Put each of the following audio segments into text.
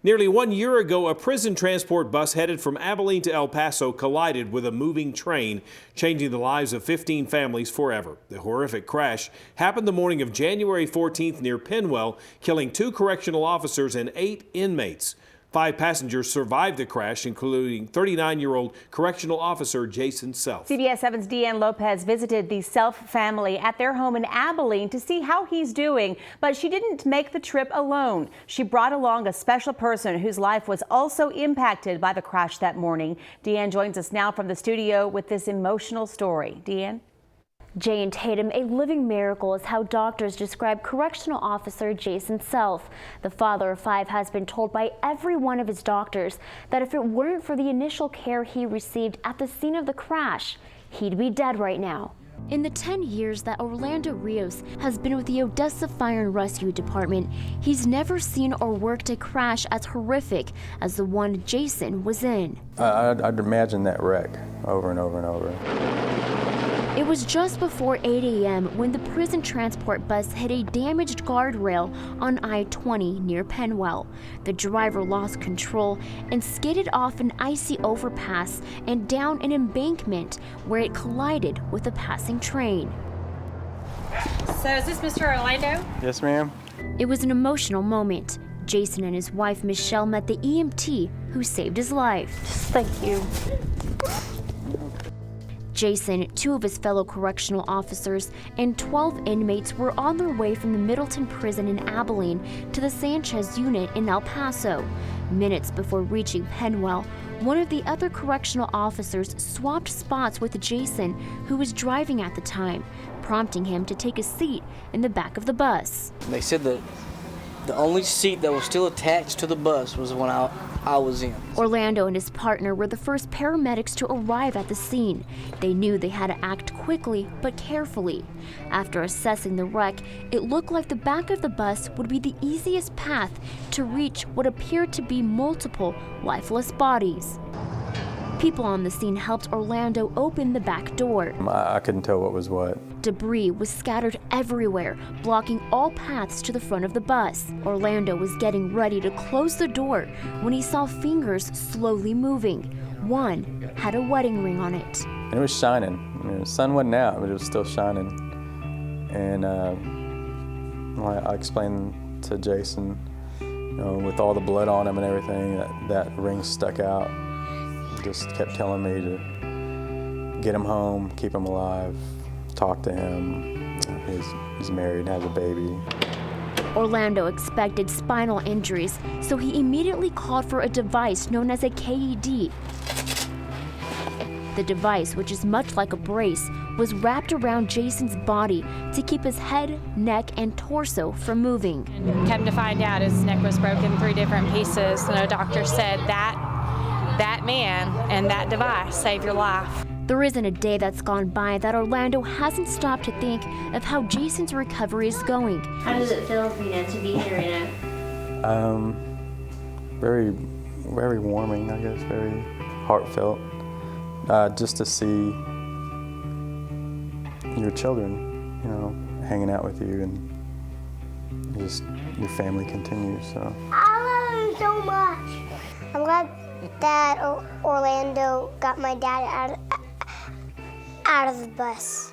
Nearly 1 year ago, a prison transport bus headed from Abilene to El Paso collided with a moving train, changing the lives of 15 families forever. The horrific crash happened the morning of January 14th near Penwell, killing 2 correctional officers and 8 inmates. 5 passengers survived the crash, including 39-year-old correctional officer Jason Self. CBS 7's Deanne Lopez visited the Self family at their home in Abilene to see how he's doing, but she didn't make the trip alone. She brought along a special person whose life was also impacted by the crash that morning. Deanne joins us now from the studio with this emotional story. Deanne? Jane Tatum, a living miracle, is how doctors describe correctional officer Jason Self. The father of 5 has been told by every one of his doctors that if it weren't for the initial care he received at the scene of the crash, he'd be dead right now. In the 10 years that Orlando Rios has been with the Odessa Fire and Rescue Department, he's never seen or worked a crash as horrific as the one Jason was in. I'd imagine that wreck over and over and over. It was just before 8 a.m. when the prison transport bus hit a damaged guardrail on I-20 near Penwell. The driver lost control and skidded off an icy overpass and down an embankment where it collided with a passing train. So is this Mr. Orlando? Yes, ma'am. It was an emotional moment. Jason and his wife Michelle met the EMT who saved his life. Thank you. Jason, 2 of his fellow correctional officers, and 12 inmates were on their way from the Middleton prison in Abilene to the Sanchez unit in El Paso. Minutes before reaching Penwell, one of the other correctional officers swapped spots with Jason, who was driving at the time, prompting him to take a seat in the back of the bus. They said that the only seat that was still attached to the bus was the one I was in. Orlando and his partner were the first paramedics to arrive at the scene. They knew they had to act quickly but carefully. After assessing the wreck, it looked like the back of the bus would be the easiest path to reach what appeared to be multiple lifeless bodies. People on the scene helped Orlando open the back door. I couldn't tell what was what. Debris was scattered everywhere, blocking all paths to the front of the bus. Orlando was getting ready to close the door when he saw fingers slowly moving. One had a wedding ring on it. And it was shining. The sun wasn't out, but it was still shining. And I explained to Jason, with all the blood on him and everything, that ring stuck out. Just kept telling me to get him home, keep him alive, talk to him. He's married, has a baby. Orlando expected spinal injuries, so he immediately called for a device known as a KED. The device, which is much like a brace, was wrapped around Jason's body to keep his head, neck, and torso from moving. Come to find out, his neck was broken 3 different pieces, and a doctor said that man and that device saved your life. There isn't a day that's gone by that Orlando hasn't stopped to think of how Jason's recovery is going. How does it feel, to be here, Very, very warming, I guess, very heartfelt. Just to see your children, hanging out with you, and just your family continues. So I love him so much. I'm glad that Orlando got my dad out of the bus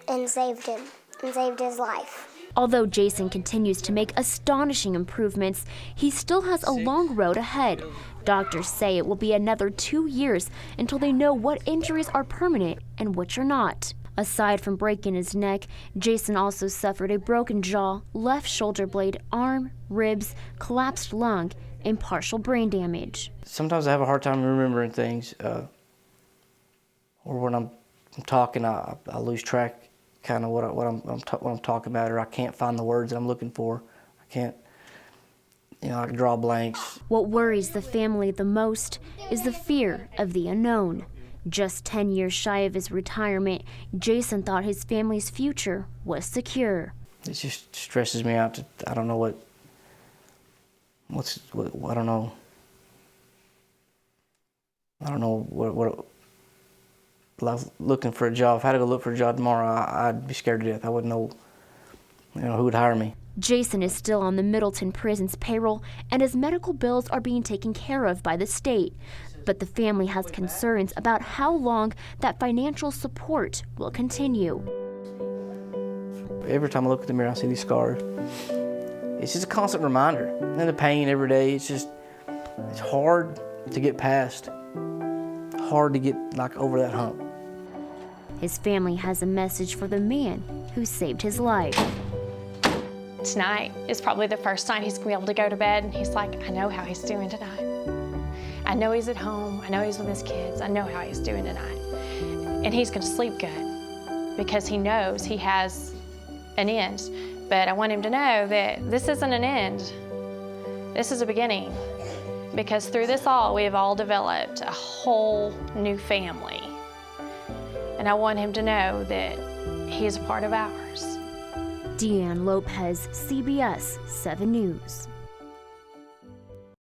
and saved him and saved his life. Although Jason continues to make astonishing improvements, he still has a long road ahead. Doctors say it will be another 2 years until they know what injuries are permanent and which are not. Aside from breaking his neck, Jason also suffered a broken jaw, left shoulder blade, arm, ribs, collapsed lung, and partial brain damage. Sometimes I have a hard time remembering things, or when I'm talking, I lose track kind of what I'm talking about, or I can't find the words that I'm looking for. I can't, I can draw blanks. What worries the family the most is the fear of the unknown. Just 10 years shy of his retirement, Jason thought his family's future was secure. It just stresses me out. I don't know what I don't know. I don't know what like looking for a job. If I had to go look for a job tomorrow, I'd be scared to death. I wouldn't know, who would hire me. Jason is still on the Middleton Prison's payroll, and his medical bills are being taken care of by the state. But the family has concerns about how long that financial support will continue. Every time I look in the mirror, I see these scars. It's just a constant reminder. And the pain every day, it's hard to get past. Hard to get over that hump. His family has a message for the man who saved his life. Tonight is probably the first night he's gonna be able to go to bed, and he's like, I know how he's doing tonight. I know he's at home, I know he's with his kids, I know how he's doing tonight. And he's gonna sleep good because he knows he has an end. But I want him to know that this isn't an end, this is a beginning. Because through this all, we have all developed a whole new family. And I want him to know that he is a part of ours. Deanne Lopez, CBS 7 News.